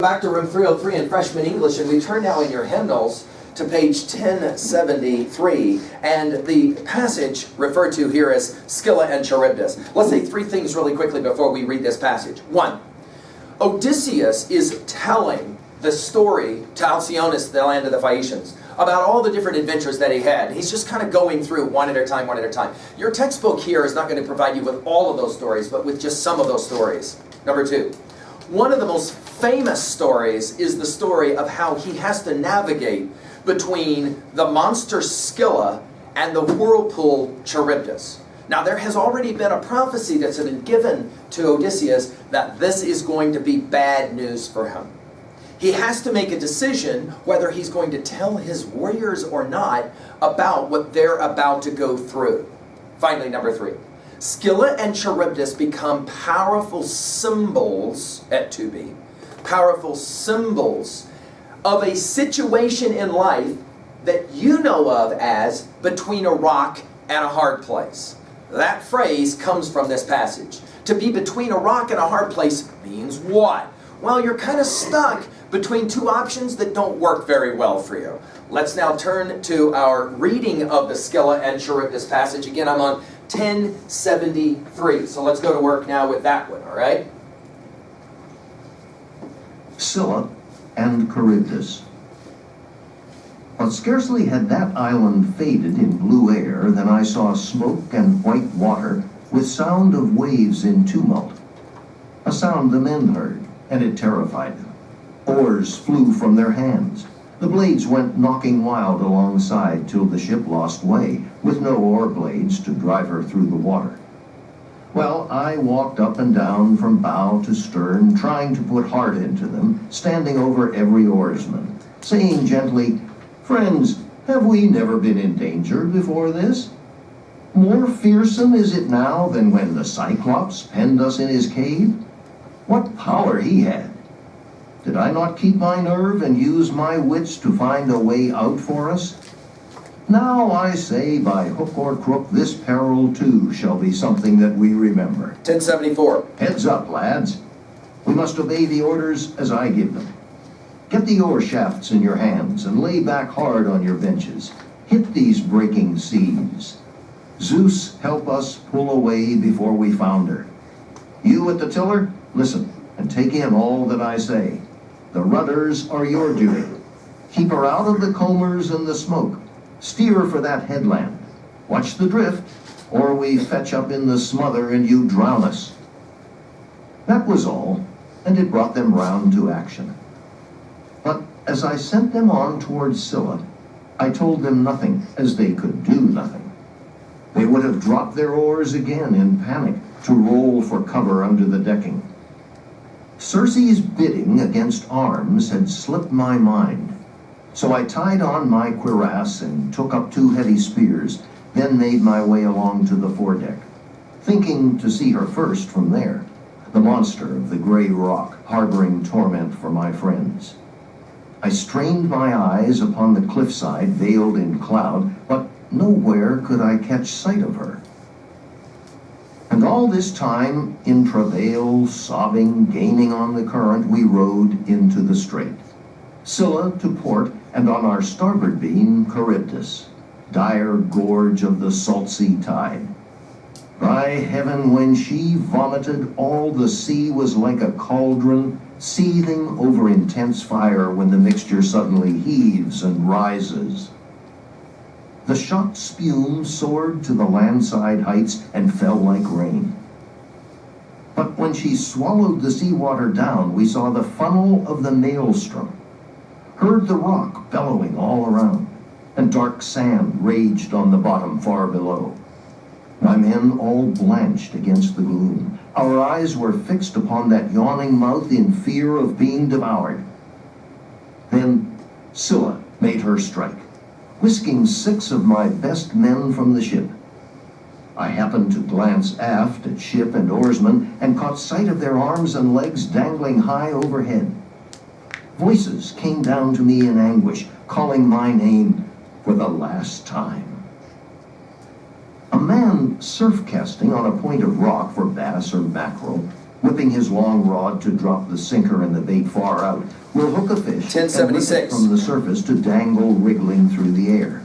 Back to room 303 in freshman English, and we turn now in your hymnals to page 1073, and the passage referred to here as Scylla and Charybdis. Let's say three things really quickly before we read this passage. One, Odysseus is telling the story to Alcyoneus, the land of the Phaeacians, about all the different adventures that he had. He's just kind of going through one at a time, one at a time. Your textbook here is not going to provide you with all of those stories, but with just some of those stories. Number two, one of the most famous stories is the story of how he has to navigate between the monster Scylla and the whirlpool Charybdis. Now, there has already been a prophecy that's been given to Odysseus that this is going to be bad news for him. He has to make a decision whether he's going to tell his warriors or not about what they're about to go through. Finally, number three, Scylla and Charybdis become powerful symbols at 2b, powerful symbols of a situation in life that you know of as between a rock and a hard place. That phrase comes from this passage. To be between a rock and a hard place means what? Well, you're kind of stuck between two options that don't work very well for you. Let's now turn to our reading of the Scylla and Charybdis passage. Again, I'm on 1073. So let's go to work now with that one, all right? Scylla and Charybdis. But scarcely had that island faded in blue air than I saw smoke and white water with sound of waves in tumult. A sound the men heard, and it terrified them. Oars flew from their hands. The blades went knocking wild alongside till the ship lost way, with no oar blades to drive her through the water. Well, I walked up and down from bow to stern, trying to put heart into them, standing over every oarsman, saying gently, "Friends, have we never been in danger before this? More fearsome is it now than when the Cyclops penned us in his cave? What power he had! Did I not keep my nerve and use my wits to find a way out for us? Now I say, by hook or crook, this peril too shall be something that we remember." 1074. Heads up, lads. We must obey the orders as I give them. Get the oar shafts in your hands and lay back hard on your benches. Hit these breaking seas. Zeus, help us pull away before we founder. You at the tiller, listen and take in all that I say. The rudders are your duty. Keep her out of the combers and the smoke. Steer for that headland. Watch the drift, or we fetch up in the smother and you drown us. That was all, and it brought them round to action. But as I sent them on towards Scylla, I told them nothing, as they could do nothing. They would have dropped their oars again in panic to roll for cover under the decking. Circe's bidding against arms had slipped my mind. So I tied on my cuirass and took up 2 heavy spears, then made my way along to the foredeck, thinking to see her first from there, the monster of the gray rock, harboring torment for my friends. I strained my eyes upon the cliffside veiled in cloud, but nowhere could I catch sight of her. And all this time, in travail, sobbing, gaining on the current, we rode into the strait. Scylla to port, and on our starboard beam, Charybdis, dire gorge of the salt sea tide. By heaven, when she vomited, all the sea was like a cauldron, seething over intense fire when the mixture suddenly heaves and rises. The shot spume soared to the landside heights and fell like rain. But when she swallowed the seawater down, we saw the funnel of the maelstrom, heard the rock bellowing all around, and dark sand raged on the bottom far below. My men all blanched against the gloom. Our eyes were fixed upon that yawning mouth in fear of being devoured. Then Scylla made her strike, whisking 6 of my best men from the ship. I happened to glance aft at ship and oarsmen and caught sight of their arms and legs dangling high overhead. Voices came down to me in anguish, calling my name for the last time. A man surf casting on a point of rock for bass or mackerel Whipping his long rod to drop the sinker and the bait far out, will hook a fish and whip it 1076. from the surface to dangle wriggling through the air.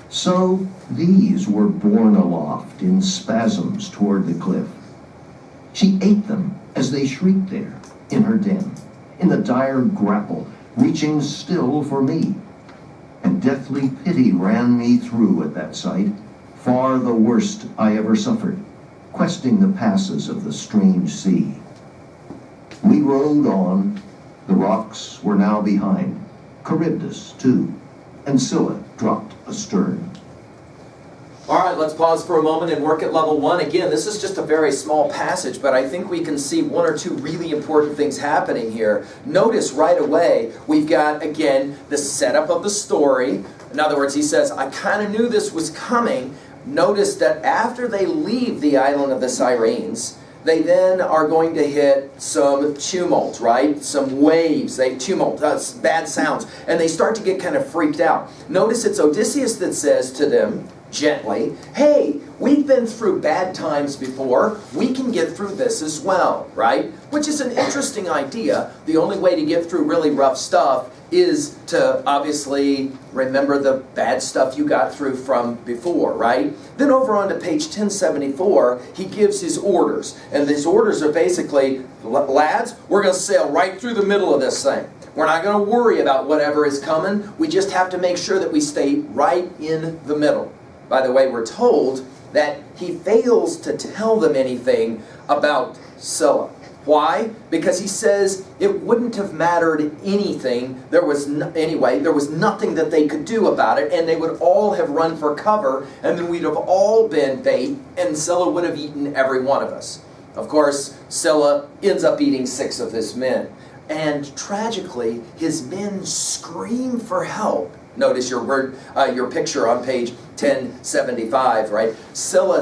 So these were borne aloft in spasms toward the cliff. She ate them as they shrieked there, in her den, in the dire grapple, reaching still for me. And deathly pity ran me through at that sight, far the worst I ever suffered, questing the passes of the strange sea. We rowed on. The rocks were now behind, Charybdis too, and Scylla dropped astern. All right, let's pause for a moment and work at level 1. Again, this is just a very small passage, but I think we can see one or two really important things happening here. Notice right away, we've got, again, the setup of the story. In other words, he says, I kind of knew this was coming. Notice that after they leave the island of the Sirens, they then are going to hit some tumult, right? Some waves, tumult, bad sounds, and they start to get kind of freaked out. Notice it's Odysseus that says to them, gently, hey, we've been through bad times before, we can get through this as well, right? Which is an interesting idea. The only way to get through really rough stuff is to obviously remember the bad stuff you got through from before, right? Then over on to page 1074, he gives his orders. And these orders are basically, lads, we're going to sail right through the middle of this thing. We're not going to worry about whatever is coming. We just have to make sure that we stay right in the middle. By the way, we're told that he fails to tell them anything about Scylla. Why? Because he says it wouldn't have mattered anything. There was nothing that they could do about it, and they would all have run for cover, and then we'd have all been bait, and Scylla would have eaten every one of us. Of course, Scylla ends up eating 6 of his men. And tragically, his men scream for help. Notice your picture on page 1075, right? Scylla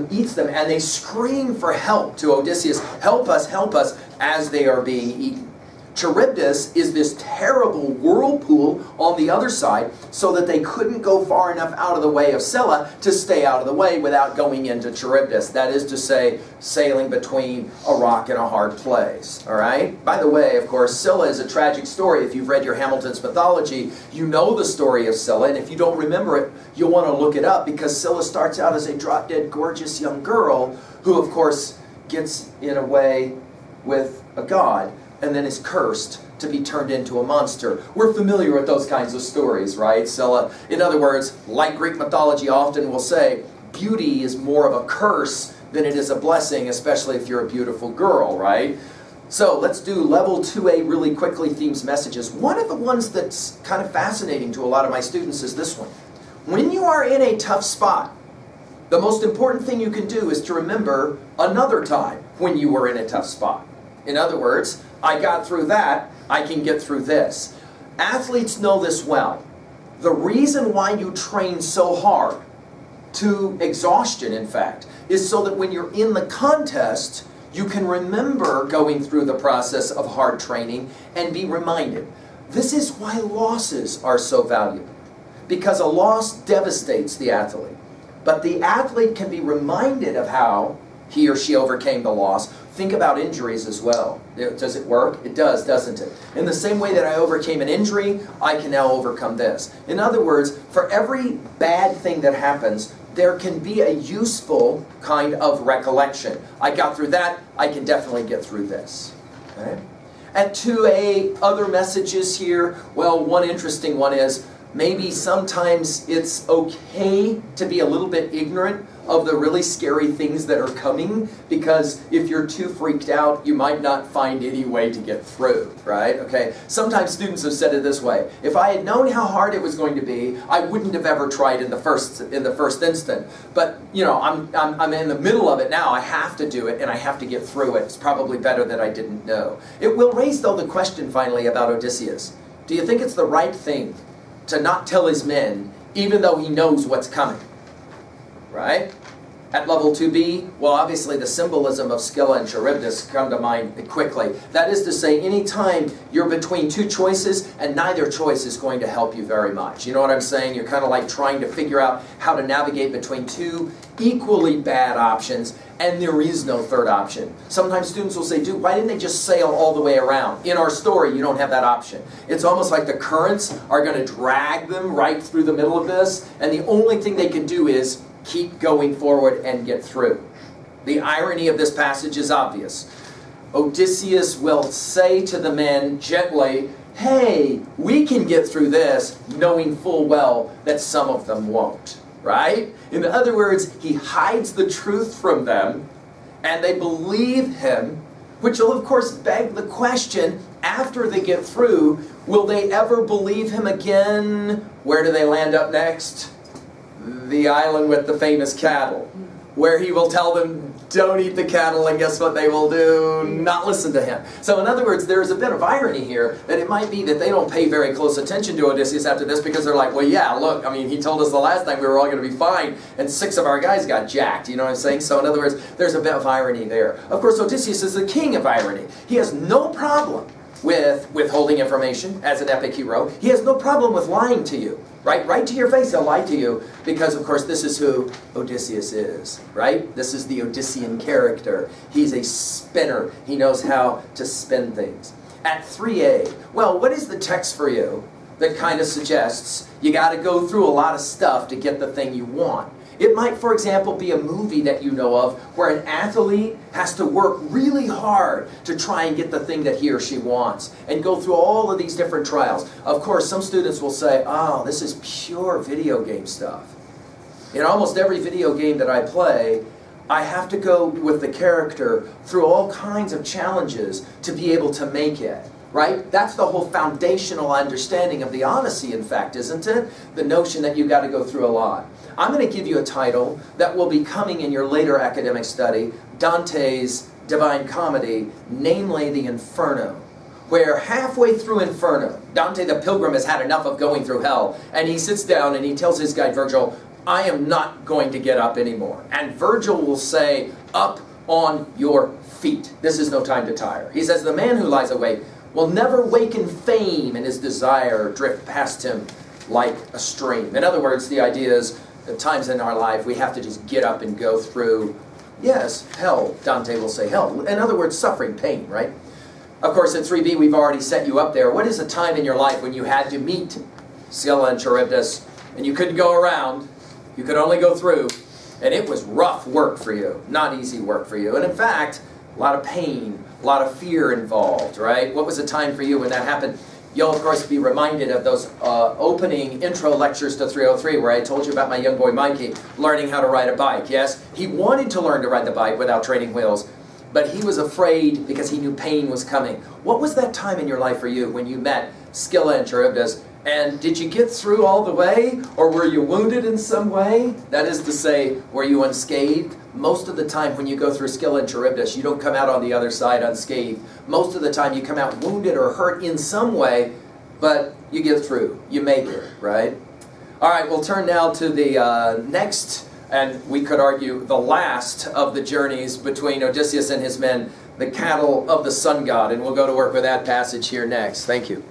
eats them, and they scream for help to Odysseus. Help us, as they are being eaten. Charybdis is this terrible whirlpool on the other side, so that they couldn't go far enough out of the way of Scylla to stay out of the way without going into Charybdis. That is to say, sailing between a rock and a hard place. All right? By the way, of course, Scylla is a tragic story. If you've read your Hamilton's mythology, you know the story of Scylla, and if you don't remember it, you'll want to look it up, because Scylla starts out as a drop-dead gorgeous young girl who, of course, gets in a way with a god, and then is cursed to be turned into a monster. We're familiar with those kinds of stories, right? Scylla, in other words, like Greek mythology often will say, beauty is more of a curse than it is a blessing, especially if you're a beautiful girl, right? So let's do level 2A really quickly, themes, messages. One of the ones that's kind of fascinating to a lot of my students is this one. When you are in a tough spot, the most important thing you can do is to remember another time when you were in a tough spot. In other words, I got through that, I can get through this. Athletes know this well. The reason why you train so hard, to exhaustion in fact, is so that when you're in the contest, you can remember going through the process of hard training and be reminded. This is why losses are so valuable, because a loss devastates the athlete. But the athlete can be reminded of how he or she overcame the loss. Think about injuries as well. Does it work? It does, doesn't it? In the same way that I overcame an injury, I can now overcome this. In other words, for every bad thing that happens, there can be a useful kind of recollection. I got through that, I can definitely get through this. Okay? And 2A, other messages here. Well, one interesting one is, maybe sometimes it's okay to be a little bit ignorant of the really scary things that are coming, because if you're too freaked out, you might not find any way to get through, right? Okay. Sometimes students have said it this way: if I had known how hard it was going to be, I wouldn't have ever tried in the first instant. But you know, I'm in the middle of it now. I have to do it, and I have to get through it. It's probably better that I didn't know. It will raise though the question finally about Odysseus. Do you think it's the right thing to not tell his men, even though he knows what's coming? Right? At level 2B, well, obviously the symbolism of Scylla and Charybdis come to mind quickly. That is to say, anytime you're between two choices and neither choice is going to help you very much. You know what I'm saying? You're kind of like trying to figure out how to navigate between two equally bad options, and there is no third option. Sometimes students will say, dude, why didn't they just sail all the way around? In our story, you don't have that option. It's almost like the currents are going to drag them right through the middle of this, and the only thing they can do is keep going forward and get through. The irony of this passage is obvious. Odysseus will say to the men gently, hey, we can get through this, knowing full well that some of them won't, right? In other words, he hides the truth from them, and they believe him, which will of course beg the question, after they get through, will they ever believe him again? Where do they land up next? The island with the famous cattle, where he will tell them, don't eat the cattle, and guess what they will do? Not listen to him. So in other words, there's a bit of irony here, that it might be that they don't pay very close attention to Odysseus after this, because they're like, well, yeah, look, I mean, he told us the last time we were all going to be fine, and 6 of our guys got jacked, you know what I'm saying? So in other words, there's a bit of irony there. Of course, Odysseus is the king of irony. He has no problem with withholding information as an epic hero. He has no problem with lying to you. Right to your face, he'll lie to you, because of course this is who Odysseus is, right? This is the Odyssean character. He's a spinner. He knows how to spin things. At 3a, well, what is the text for you that kind of suggests you got to go through a lot of stuff to get the thing you want? It might, for example, be a movie that you know of where an athlete has to work really hard to try and get the thing that he or she wants and go through all of these different trials. Of course, some students will say, oh, this is pure video game stuff. In almost every video game that I play, I have to go with the character through all kinds of challenges to be able to make it. Right? That's the whole foundational understanding of the Odyssey, in fact, isn't it? The notion that you've got to go through a lot. I'm going to give you a title that will be coming in your later academic study, Dante's Divine Comedy, namely the Inferno, where halfway through Inferno, Dante the Pilgrim has had enough of going through hell, and he sits down and he tells his guide Virgil, I am not going to get up anymore. And Virgil will say, up on your feet. This is no time to tire. He says, the man who lies awake will never wake in fame, and his desire drift past him like a stream. In other words, the idea is, at times in our life, we have to just get up and go through, yes, hell, Dante will say hell. In other words, suffering, pain, right? Of course, at 3b, we've already set you up there. What is a time in your life when you had to meet Scylla and Charybdis, and you couldn't go around, you could only go through, and it was rough work for you, not easy work for you. And in fact, a lot of pain, a lot of fear involved, right? What was the time for you when that happened? You'll, of course, be reminded of those opening intro lectures to 303 where I told you about my young boy Mikey learning how to ride a bike, yes? He wanted to learn to ride the bike without training wheels, but he was afraid because he knew pain was coming. What was that time in your life for you when you met Scylla and Charybdis? And did you get through all the way? Or were you wounded in some way? That is to say, were you unscathed? Most of the time when you go through Scylla and Charybdis, you don't come out on the other side unscathed. Most of the time you come out wounded or hurt in some way, but you get through. You make it, right? All right, we'll turn now to the next, and we could argue the last of the journeys between Odysseus and his men, the cattle of the sun god. And we'll go to work with that passage here next. Thank you.